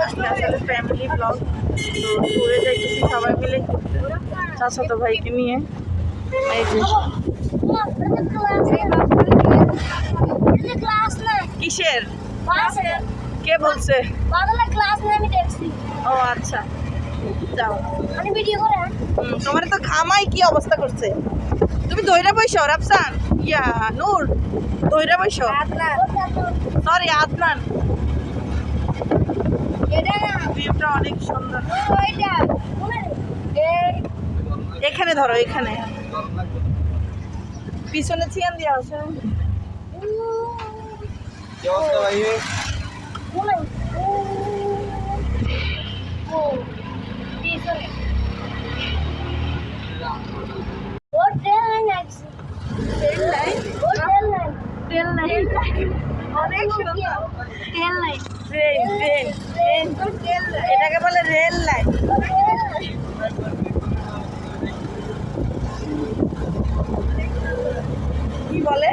আসলে family blog, তো ঘুরে যাইতেছি সবাই মিলে চাচাতো ভাইকে নিয়ে। এই যে কিসের কে বলছে? ও আচ্ছা, যাও। তোমার তো ঘামাই কি অবস্থা করছে। তুমি দইরা বইসো রাফসান, ইয়া নূর দইরা বইসো। সরি আদনান। ভিউটা অনেক সুন্দর। এখানে ধরো, এখানে পিছনে চিয়ান দিয়া আছে। এটাকে বলে রেল লাইন। কি বলে?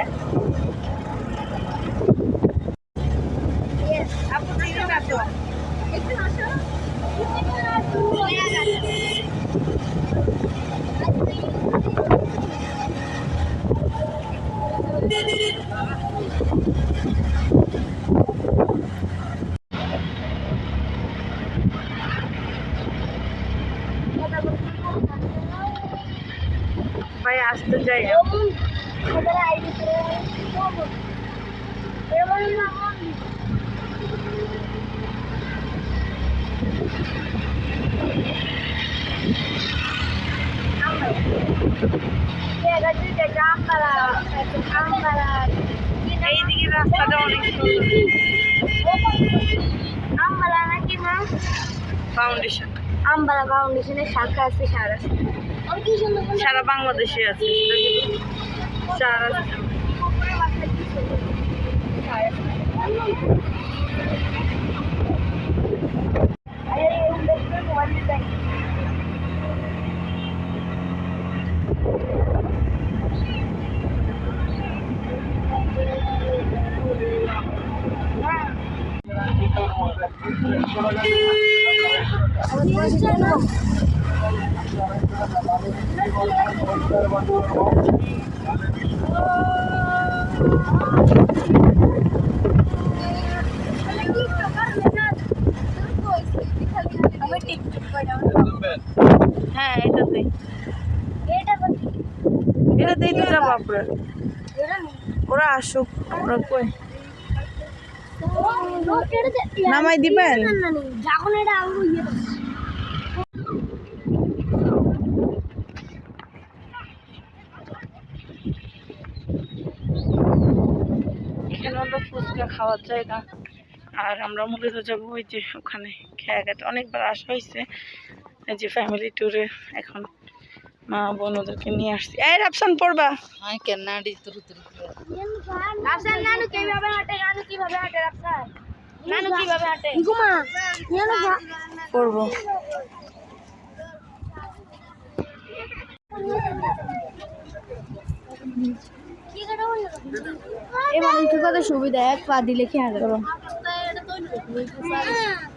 আপু চিনি না তো। ভাই আসতে যাই। এইদিকে রাস্তাটা অনেক আমবালা নাকি মা? ফাউন্ডেশন, আমবালা ফাউন্ডেশনের শাখা আছে সারা বাংলাদেশে আছে। সারা হ্যাঁ এটাতেই তো যাবো। আপনার ওরা আসুক, ওরা কই নামাই দিবেন। এখানে হলো ফুচকা খাওয়ার জায়গা, আর আমরা মূলত যাবো ওই যে ওখানে খেয়াঘাট। অনেকবার আসা হয়েছে এই যে ফ্যামিলি ট্যুরে। এখন মা বোন ওদেরকে নিয়ে আসছি। এই রাফসান পড়বা পড়বো। কত সুবিধা, এক পা দিলে খেয়াল করো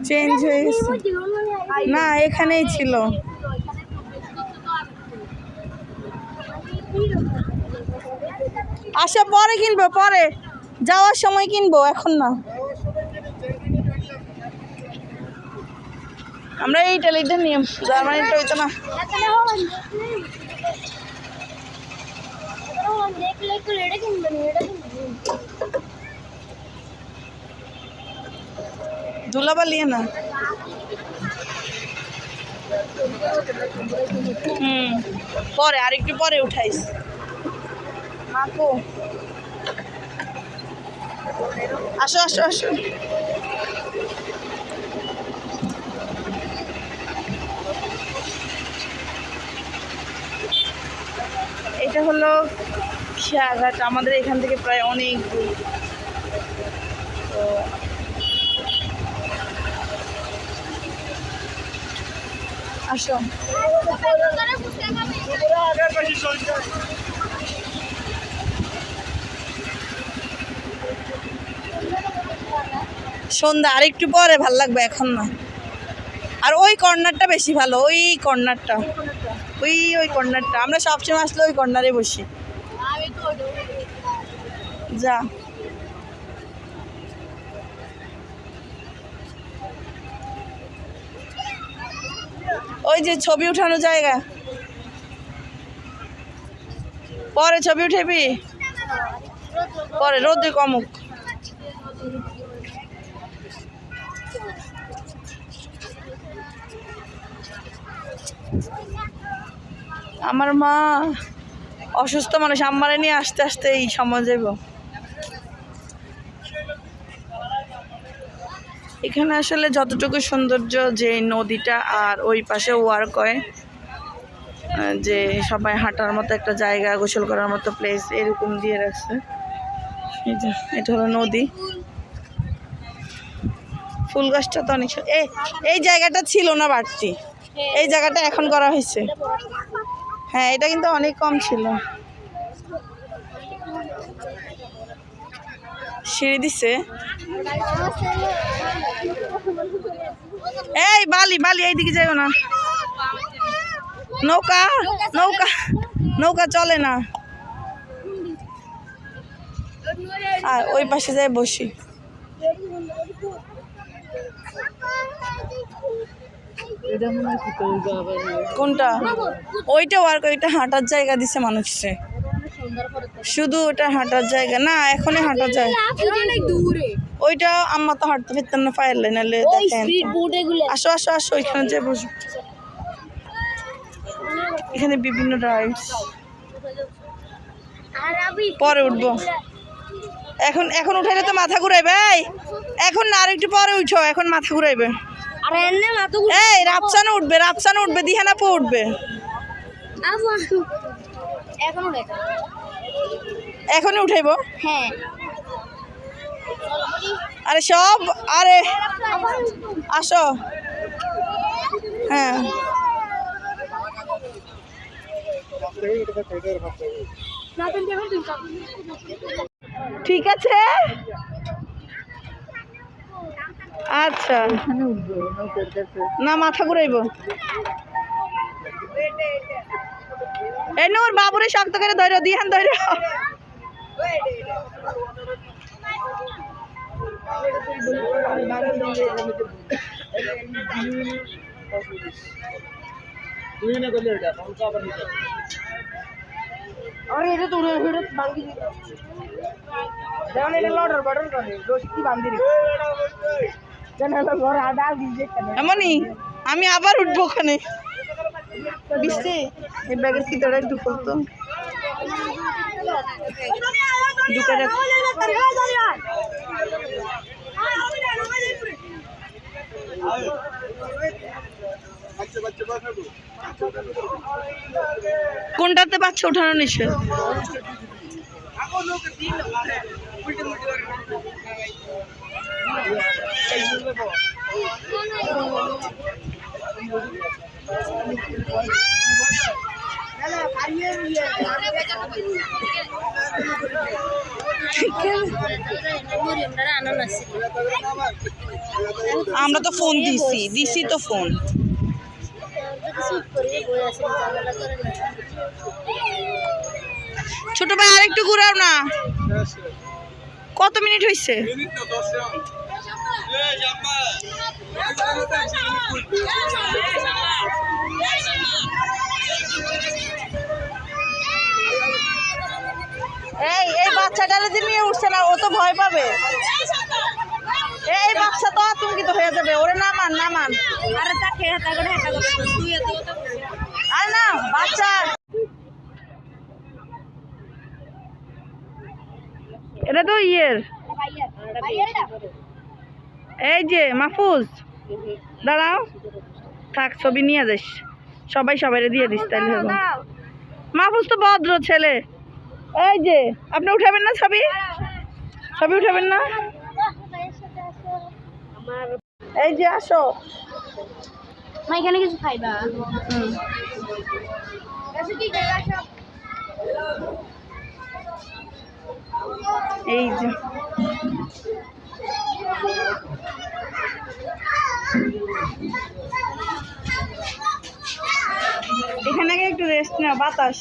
চেঞ্জ হয়ে গেছে না, এখানেই ছিল। আচ্ছা পরে কিনবো, পরে যাওয়ার সময় কিনবো, এখন না। আমরা এইটা নিয়ম জার্মানিটা হইতো না। ধুলাবালি না। পরে আরেকটু পরে উঠাইস মাকো। আসো আসো আসো। এটা হলো খেয়াঘাট, আমাদের এখান থেকে প্রায় অনেক দূর। তো আসো। সন্ধ্যা আর একটু পরে ভাল লাগবে, এখন না। আর ওই কর্নারটা বেশি ভালো, ওই কর্নারটা, ওই কর্নারটা আমরা সবসময় আসলে ওই কর্নারে বসি। যা ওই যে ছবি উঠানো জায়গা, পরে ছবি উঠেবি, পরে রোদে কমুক। আমার মা অসুস্থ মানুষ, আমারে নিয়ে আসতে আসতে এই সময় যাব। এখানে আসলে যতটুকু সৌন্দর্য, যে নদীটা আর ওই পাশে ওয়ার্ক হয়, যে সবাই হাঁটার মতো একটা জায়গা, গোসল করার মতো প্লেস এরকম দিয়ে রাখছে। এই যে এটা হলো নদী। ফুল গাছটা তো অনেক এই জায়গাটা ছিল না বাড়তি, এই জায়গাটা এখন করা হয়েছে। হ্যাঁ, এটা কিন্তু অনেক কম ছিল। সিঁড়ি দিছে। এই বালি বালি, এইদিকে যাইও না, নৌকা নৌকা নৌকা চলে না। আর ওই পাশে যাই বসি। কোনটা? ওইটা ওয়ার্ক, ওইটা হাঁটার জায়গা দিছে মানুষে, শুধু ওটা হাঁটার জায়গা না, এখনই হাঁটার জায়গা। ওইটা আম্মা তো হাঁটতে ফিরতাম না, পারলে নাহলে দেখেন। আসো আসো আসো, ওইখানে যাই বসো। এখানে বিভিন্ন রাইডস, পরে উঠবো। এখন এখন উঠাইলে তো মাথা ঘুরাইবে। এখন না, আর একটু পরে উঠো, এখন মাথা ঘুরাইবে। এই রাপসানো উঠবে, রাপসানো উঠবে, দিহানাপু উঠবে। এখনই উঠাইবো। হ্যাঁ, আরে সব, আরে আসো। হ্যাঁ, ঠিক আছে। আচ্ছা, না মাথা ঘুরাইবো। এই নূর, বাবুরে শক্ত করে ধরো, দিহান ধরো। এমনই আমি আবার উঠবো ওখানে। বৃষ্টি এই ব্যাগের ভিতরে একটু খুলতো, ঢুকে দেখ। কোনটাতে বাচ্চা উঠানো নিষেধ? আমরা তো ফোন দিছি তো ফোন। ছোট ভাই আরেকটু ঘুরাও না। কত মিনিট হয়েছে? এই বাচ্চাটারে যে নিয়ে উঠছে না, ও তো ভয় পাবে। এই বাচ্চা তো আতঙ্কিত হয়ে যাবে। ওরে নামান নামান। আরে না বাচ্চা, এটা তো ইয়ের। এই যে মাহফুজ, দাঁড়াও, থাক ছবি নিয়ে যাস, সবাই সবাইরে দিয়ে দিস তাইলে হবে। মাহফুজ তো ভদ্র ছেলে। এই যে আপনি উঠাবেন না ছবি? ছবি উঠাবেন না? এই যে আসো, এখানে কিছু খাইবা? এই যে এখানে গিয়ে একটু রেস্ট নাও, বাতাস।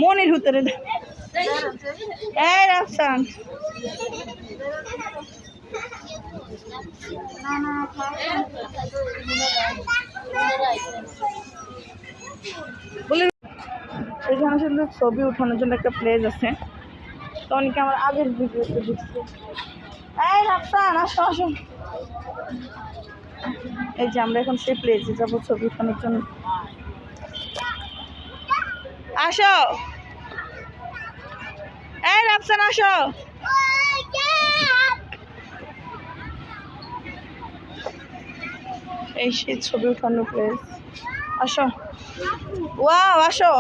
মনের ভিতরে এই রাফসান, বলে এখানে শুধু ছবি উঠানোর জন্য একটা প্লেস আছে, তো অনেকে আমার আগের ভিডিওতে দেখছে। এই রাফসান আসো আসো, এই যে আমরা এখন সেই প্লেসে যাবো ছবি উঠানোর জন্য। আসো, এই রাফসান আসো। এই সেই ছবি উঠানোর প্লেস, আসো। ওয়াও, আসো।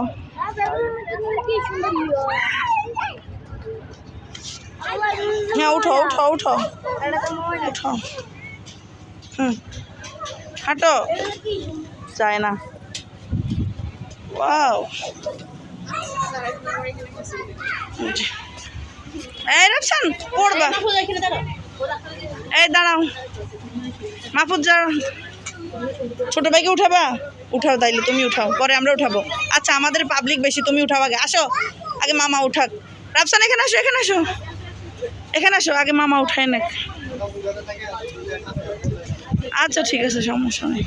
হ্যাঁ উঠো উঠো উঠো উঠো, হাঁটো, যায় না। ওয়াও, এই রাফসান পড়বা, এই দাঁড়াও মাহফুজ, যা ছোট ভাইকে উঠাবা, উঠাও তাইলে তুমি উঠাও, পরে আমরা উঠাবো। আচ্ছা আমাদের পাবলিক বেশি, তুমি উঠাও আগে, আসো আগে মামা উঠাক। রাফসান এখানে আসো, এখানে আসো, এখানে আসো, আগে মামা উঠায় না। আচ্ছা ঠিক আছে, সমস্যা নেই।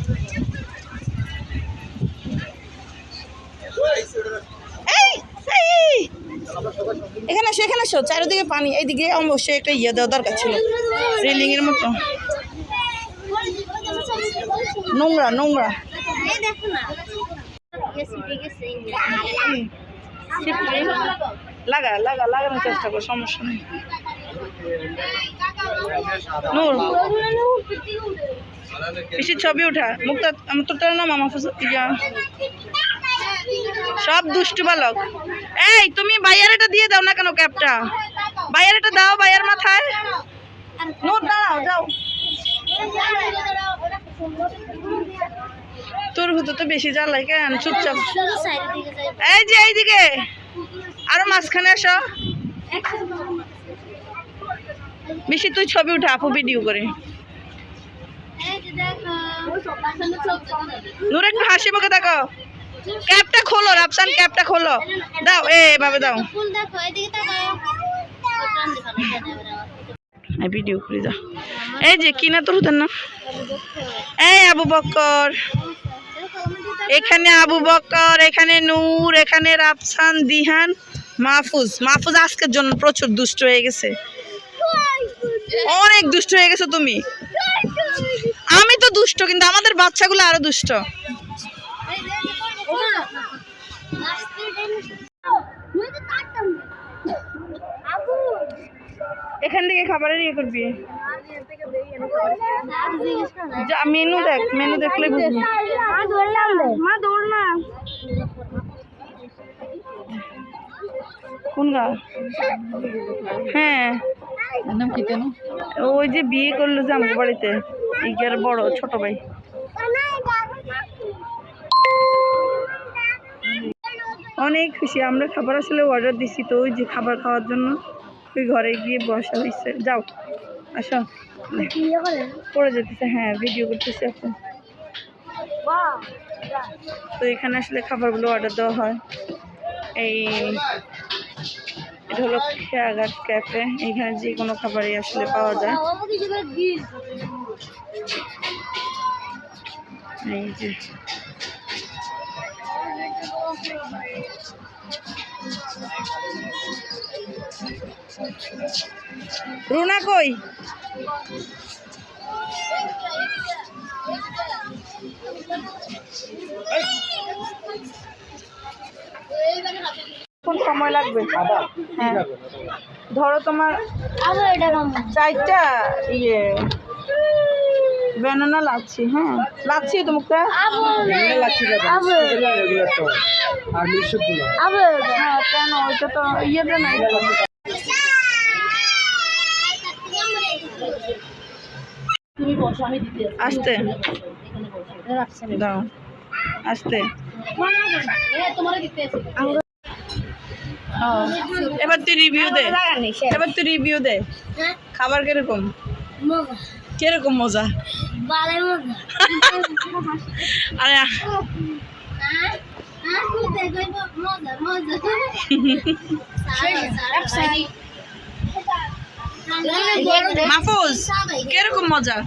এখানে আসো, এখানে আসো, চারিদিকে পানি, এইদিকে অবশ্যই একটা ইয়ে দেওয়া দরকার ছিল, রেলিং এর মতো। নোংরা নোংরা, লাগা লাগা লাগানোর চেষ্টা করো, সমস্যা নেই। নূর পিসির ছবি উঠা, মুক্তা আমার তোর নাম মামা ইয়া, সব দুষ্টু বালক। এই তুমি ভাইয়ার এটা দিয়ে দাও না কেন, ক্যাপটা ভাইয়ার এটা দাও, ভাইয়ার মাথায়। নূর দাঁড়াও, যাও। তোর ভিতর তো বেশি জ্বালাই কেন, চুপচাপ। এই যে এইদিকে আরো মাঝখানে আসো। বেশি তুই ছবি উঠা, আপু ভিডিও করে। নূর একটু হাসি মুখে দেখো, ক্যাপটা খোলো রাফসান, ক্যাপটা খোলো, দাও এভাবে দাও। ভিডিও করে দাও। এই যে কিনা তোর হুতেন না, এই আবু বক্কর, এখানে আবু বক্কর, এখানে নূর, এখানে রাফসান, দিহান, মাহফুজ। মাহফুজ আজকের জন্য প্রচুর দুষ্ট হয়ে গেছে, অনেক দুষ্ট হয়ে গেছো তুমি। আমি তো দুষ্ট, কিন্তু আমাদের বাচ্চাগুলো আরো দুষ্ট। এখান থেকে খাবারের ইয়ে করবি, মেনু দেখ, মেনু দেখলে বুঝবি। কোন গা? হ্যাঁ ওই যে বিয়ে করলো যে আমার বাড়িতে, ইগার বড় ছোট ভাই। অনেক খুশি আমরা, খাবার আসলে অর্ডার দিছি, তো ওই যে খাবার খাওয়ার জন্য ওই ঘরে গিয়ে বসা হয়েছে। যাও আসো, পড়ে যেতেছে। হ্যাঁ ভিডিও করতেছে এখন। তো এখানে আসলে খাবারগুলো অর্ডার দেওয়া হয়। এই এটা হলো খেয়াঘাট ক্যাফে, এখানে যে কোনো খাবারই আসলে পাওয়া যায়। এই যে রুনা কই? কোন সময় লাগবে? হ্যাঁ ধরো তোমার 4টা ইয়ে ব্যানানা লাচ্ছি। হ্যাঁ লাচ্ছি তো মুখটা, হ্যাঁ কেন ওইটা তো ইয়েটা নাই। আসতে দাও, আসতে। এবার তুই রিভিউ দে, এবার তুই রিভিউ দে। খাবার কিরকম? কিরকম মজা? আরে মাহফুজ কিরকম মজা?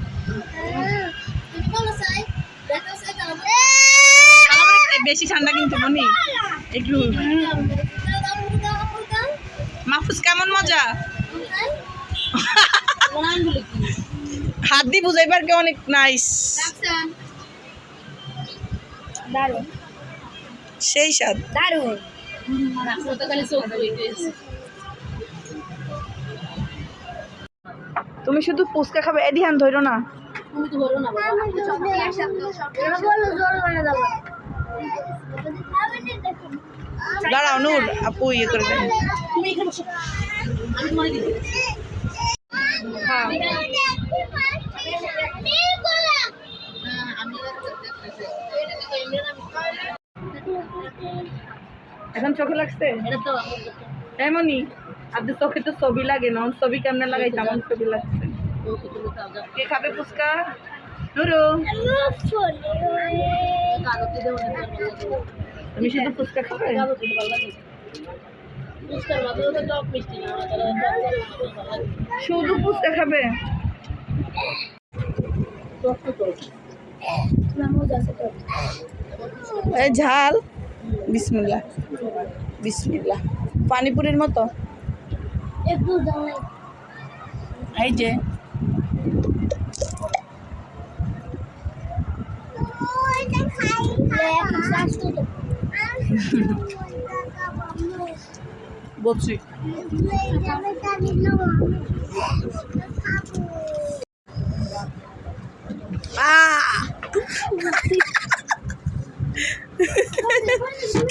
বেশি ঠান্ডা কিন্তু মনি একটু। মাহফুজ কেমন মজা? হাত দিয়ে বুঝাইবার কে অনেক নাইস, দারুণ সেই স্বাদ। দারুণ। তুমি শুধু ফুচকা খাবে, এডি হান ধরো না। দাঁড়াও নূর, আপু ইয়ে করে দেন। এখন চোখে লাগছে এমনই। আপনি চোখে তো ছবি লাগে না, ছবি কেমনে লাগাইছে? আমার ছবি লাগছে। কে খাবে ফুচকা? নুরু, তুমি শুধু ফুচকা খাবে? শুধু ফুচকা খাবে? এই ঝাল। বিসমিল্লাহ বিসমিল্লাহ। পানিপুরির মতো। এই যে বলছি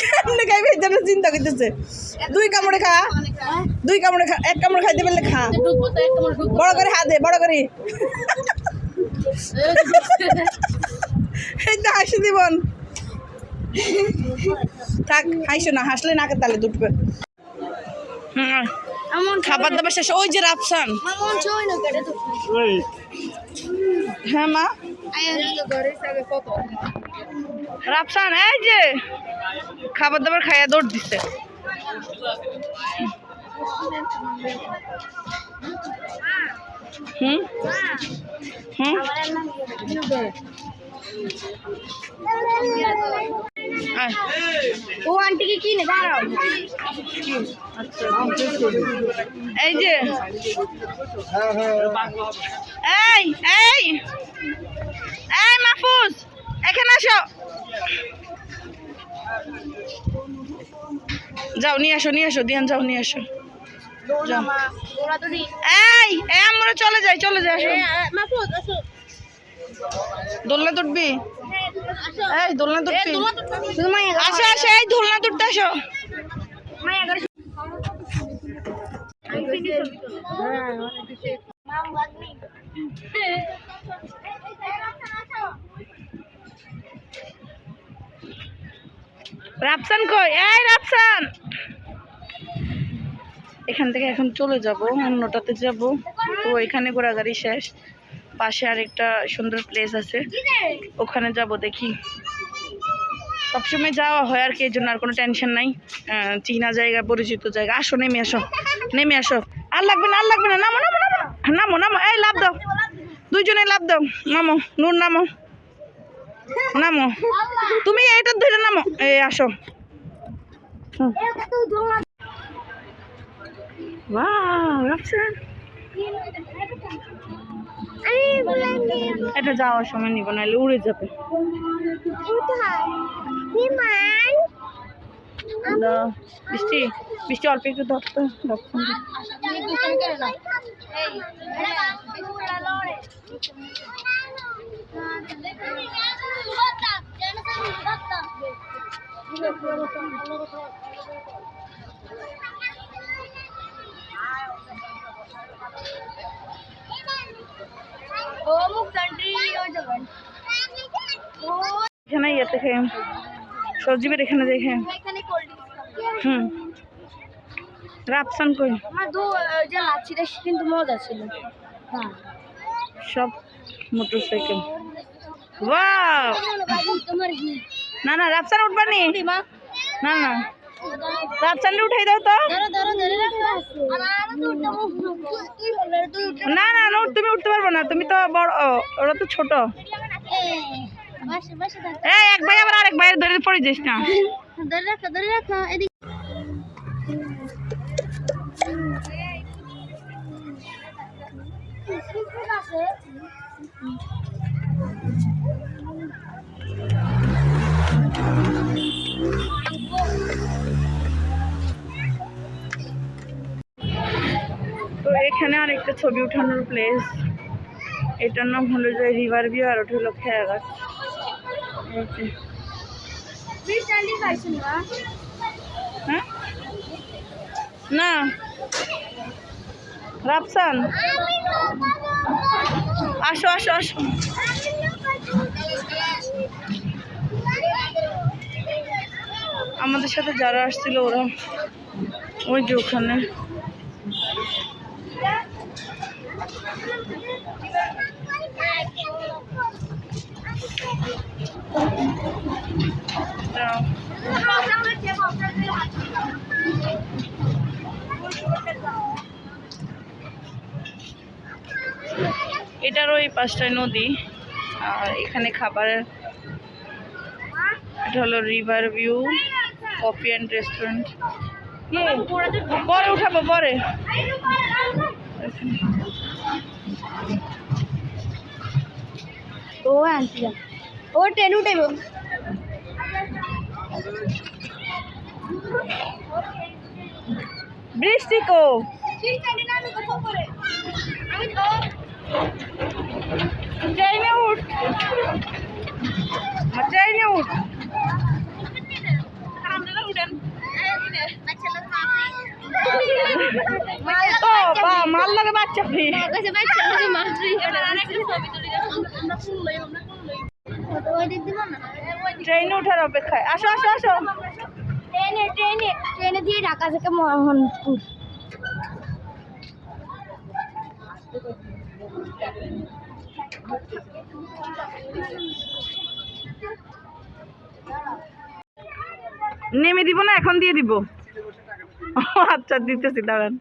কেমনে খাইবে যেন চিন্তা করতেছে। দুই কামড়ে খা, দুই কামড়ে খা, এক কামড়ে খাইতে পারলে খা। বড় করে হাত দে, বড় করে। এই তো হাসি দিবন। থাক হাসো না, হাসলে নাকে তালে দুটবে। খাবার দাবার শেষ। ওই যে রাফসান। হ্যাঁ মা, রাফসান এই যে খাবার দাবার খাইয়া দৌড় দিচ্ছে। হুম হুম ও আন্টিকে কি নেই দাঁড়াও। এই যে এই এই এই মাহফুজ এখানে আসো, যাও নিয়ে আসো, নিয়ে আসো দিয়ান, যাও নিয়ে আসো। এই এই আমরা চলে যাই, চলে যাই। আসো দোলনা তুটবি, এই দোলনা তুটবি, আসো আসো, এই দোলনা তুটতে আসো। রাফসান কই? এই রাফসান, এখান থেকে এখন চলে যাব, অন্যটাতে যাব। তো এখানে ঘোরাঘুরি শেষ, পাশে আরেকটা সুন্দর প্লেস আছে, ওখানে যাব। দেখি, সবসময় যাওয়া হয় আর কি, এই জন্য আর কোনো টেনশন নাই। চিনা জায়গা, পরিচিত জায়গা। আসো নেমে আসো, নেমে আসো। আর লাগবে না, আর লাগবে না, নামো নামো নামো নামো নামো। এই লাভ দাও, দুইজনে লাভ দাও। নামো নূর, নামো নামো। তুমি এইটা ধরে নামো। এই আসো। এটা যাওয়ার সময় নিব, নাহলে উড়ে যাবে। বৃষ্টি বৃষ্টি অল্প একটু ধরতো। এখানে ইয়ে দেখে সবজি বের, এখানে দেখে। রাফসান কই? আমার যে লাচ্ছিটা কিন্তু মজা ছিল। হ্যাঁ সব মোটরসাইকেল। ওয়াও! না না রাফসান উঠবানি। না না রাফসান উঠাই দাও তো। না না না তুমি উঠতে পারবে না, তুমি তো বড়, ওরা তো ছোট। এই এক ভাই আবার আরেক ভাইয়ের ধরে পড়ে যাস না। ধরে রাখো এদিকে। তো এখানে আরেকটা ছবি উঠানোর প্লেস, এটার নাম হলো যে রিভার ভিউ, আর ওটা হলো খেয়াঘাট। হ্যাঁ না রাফসান আসো আসো আসো। আমাদের সাথে যারা আসছিল ওরা ওই যে ওখানে। এটার ওই পাশটায় নদী, আর এখানে খাবারের, এটা হলো river view coffee and restaurant. পরে উঠাবো পরে। ও আনছি ও ট্রেন উঠাইব। বৃষ্টি কো ট্রেনে উঠ, ট্রেনে উঠ। তো মাল লাগে বাচ্চা ফি ট্রেনে ওঠার অপেক্ষায়। আসো আসো আসো। ট্রেনে দিয়ে ঢাকা থেকে মোহনপুর। নেমে দিব না, এখন দিয়ে দিব। আচ্ছা দিতেছি, দাঁড়ান।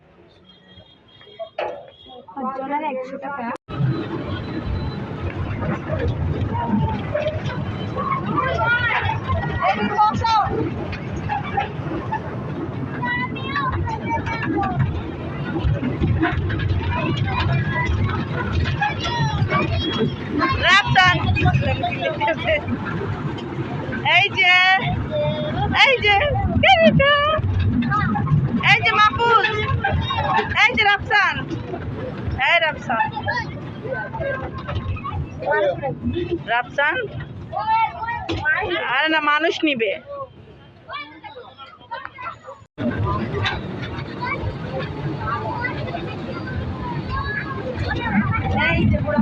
100 টাকা। রাফসান এই যে এই যে এই যে মাহফুজ, এই যে রাফসান, এই রাফসান রাফসান। আরে না মানুষ নিবে। এই যে পুরো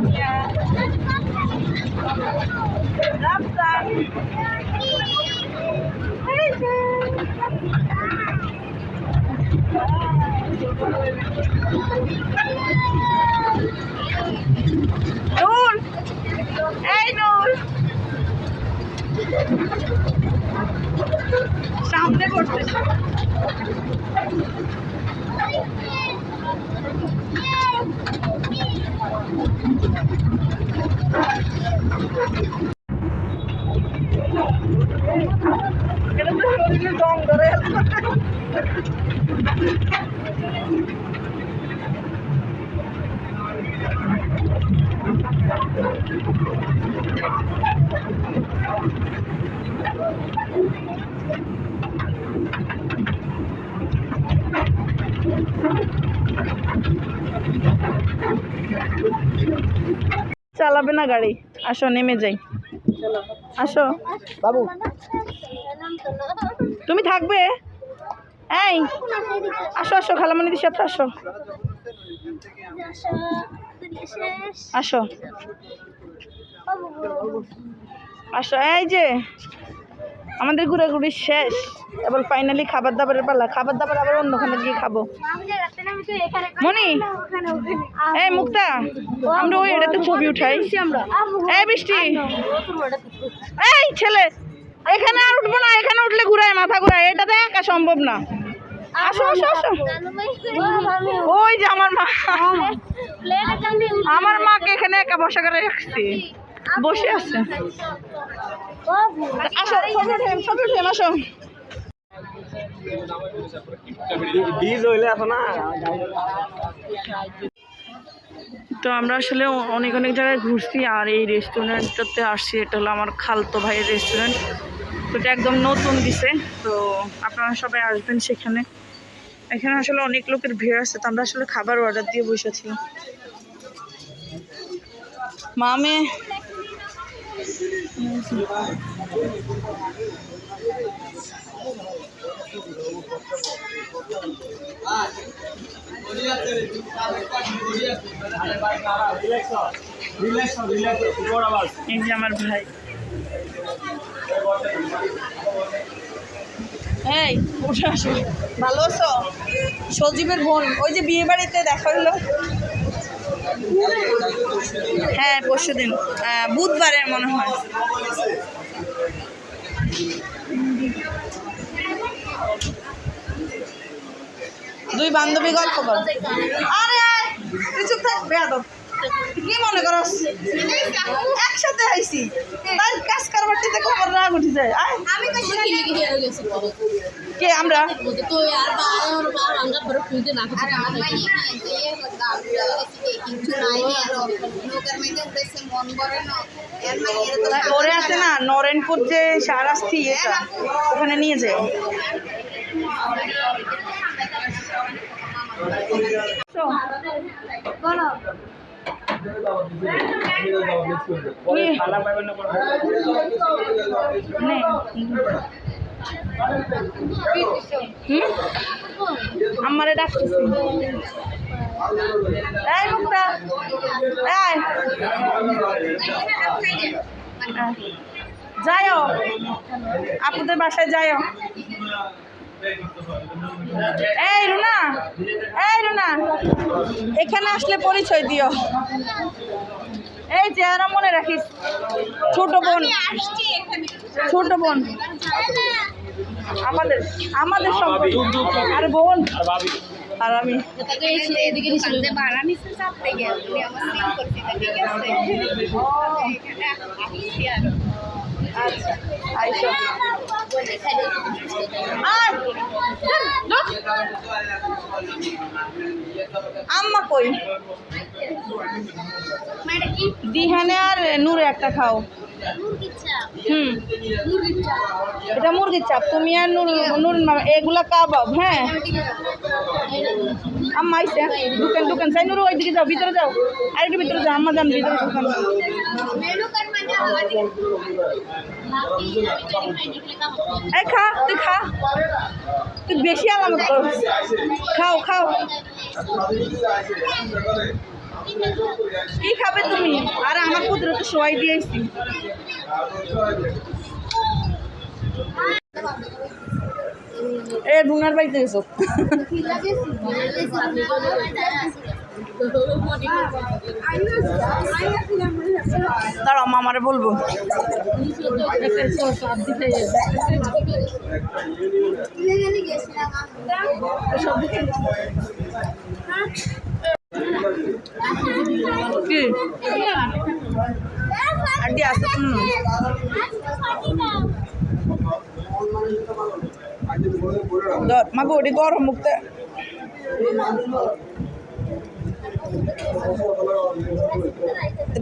রাফসান, এই যে নূর, এই নূর সামনে করতেছে। এটা তো শরীরে জং ধরে। চালাবে না গাড়ি, আসো নেমে যাই। আসো বাবু, তুমি থাকবে? এই আসো আসো, খালামণিদের সাথে আসো আসো আসো। এই যে আমাদের ঘোরাঘুরি শেষ, এবার ফাইনালি খাবার দাবারের পালা। খাবার দাবার আবার অন্যখানে গিয়ে খাবো। মনি, এই মুক্তা, আমরা ওই এটাতে ছবি উঠাই। এই বৃষ্টি, এই ছেলে, এখানে আর উঠবো না, এখানে উঠলে ঘুরায়, মাথা ঘুরায়, এটাতে একা সম্ভব না। আসো আসো আসো। ওই যে আমার মা, আমার মাকে এখানে একা বসা করে রাখছি, বসে আছে। আসো ছবি উঠেন, ছবি উঠেন, আসো। তো আমরা আসলে অনেক অনেক জায়গায় ঘুরছি, আর এই রেস্টুরেন্টটাতে আসছি। এটা হলো আমার খালতো ভাইয়ের রেস্টুরেন্ট। তো এটা একদম নতুন দিছে, তো আপনারা সবাই আসবেন সেখানে। এখানে আসলে অনেক লোকের ভিড় আছে, তো আমরা আসলে খাবার অর্ডার দিয়ে বসেছিলাম। মামে এই যে আমার ভাই, এই উঠে আসো। ভালো আছো? সজীবের বোন, ওই যে বিয়ে বাড়িতে দেখা হলো। হ্যাঁ পরশু দিন, বুধবারের মনে হয়। দুই বান্ধবী গল্প কর। আরে তুই চুপ থাক, বেয়াদব। কি মনে করস একসাথে আইছি, তাই কাজ কারবারটি দেখো আমার রাগ উঠে যায়। কে আমরা? ওরে আছে না নরেনপুর যে সারাস্তি, এটা ওখানে নিয়ে যায়। আমারে ডাকতেছি। এই মুক্তা, এই যাইও, আপুদের বাসায় যাইও। এই রুনা, এই রুনা, এখানে আসলে পরিচয় দিও। এই চেহারা মনে রাখিস। ছোট বোন, ছোট বোন আমাদের, আমাদের সম্পর্ক। আর বোন আর আমি আচ্ছা আইসো। আম্মা কই? দিহানে আর নূরে একটা খাও। এটা মুরগির চাপ। তুমি আর নূর এগুলা কাবাব। হ্যাঁ আম্মা আইসে, দোকান দোকান চাই। নূর ওইদিকে যাও, ভিতরে যাও, আর একটু ভিতরে যাও। আম্মা যান ভিতরে। এই খা, তুই খা, তুই বেশি আলামত কর। খাও খাও। কি খাবে তুমি? আর আমার পুত্র তো সবাই দিয়েছি। এ রুনার বাড়িতে এসো। দাঁড়াও মামারে বলবো। কি আন্টি আসো? মাগো ওটি গরম মুখতে।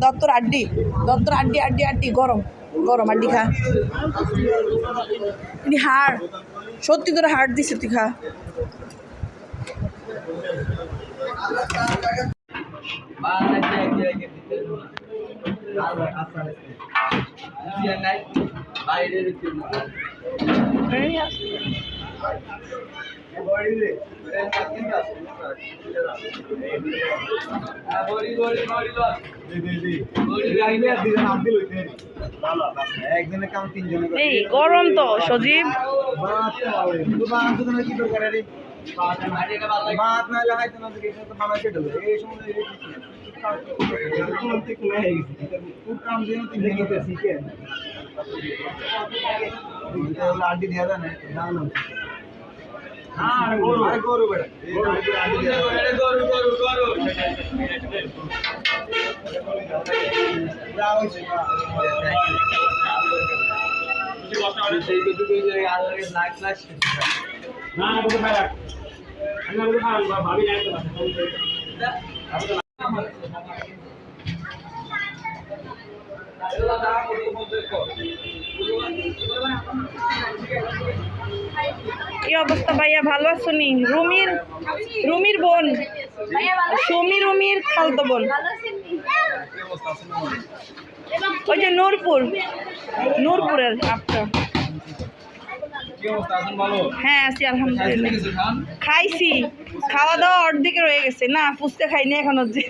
দত্তর আড্ডি, দত্তর আড্ডি, আড্ডি আড্ডি গরম গরম। আড্ডি খা। হাড় সত্যি করে হাড় দিছে, তুই খা। এই গরম তো সজীব आंटी दिया था ना हाँ गोरू बेटा गोरू गोरू गोरू কি অবস্থা ভাইয়া ভালো আছো নি? রুমির বোন সুমি রুমির খালতো বোন ওই যে নূরপুরের আপটা হ্যাঁ আছি আলহামদুলিল্লাহ খাইছি খাওয়া দাওয়া অর্ধেকে রয়ে গেছে না ফুচকা খাইনি এখন অবধি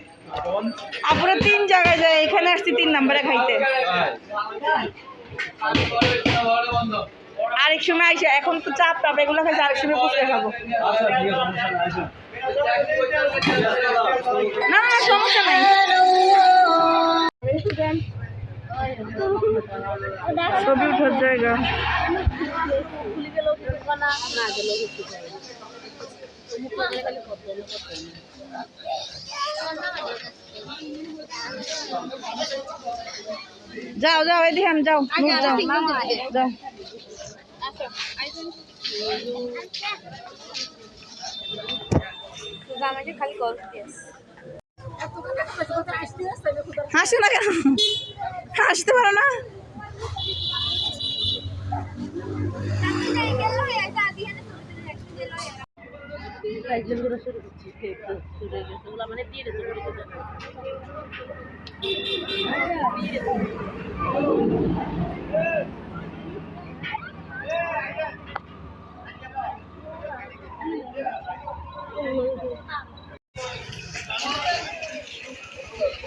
আপুরা 3 জায়গায় যায় এখানে আসছি 3 নম্বরে খাইতে আরেক সময় আইসা এখন তো চাপ এগুলো খাইছে আরেক সময় ফুচকা খাবো না না সমস্যা নাই ছবি উঠার জায়গা যাও যাও এই দিহান যাও যাও যাও হাসো না কেন হাসতে পারো না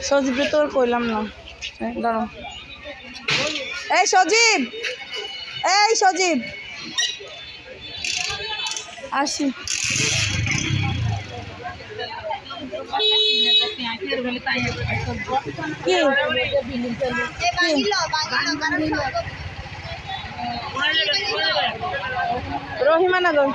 সজীব তোর কইলাম না দাঁড়াও এই সজীব আসি কি রহিমানগর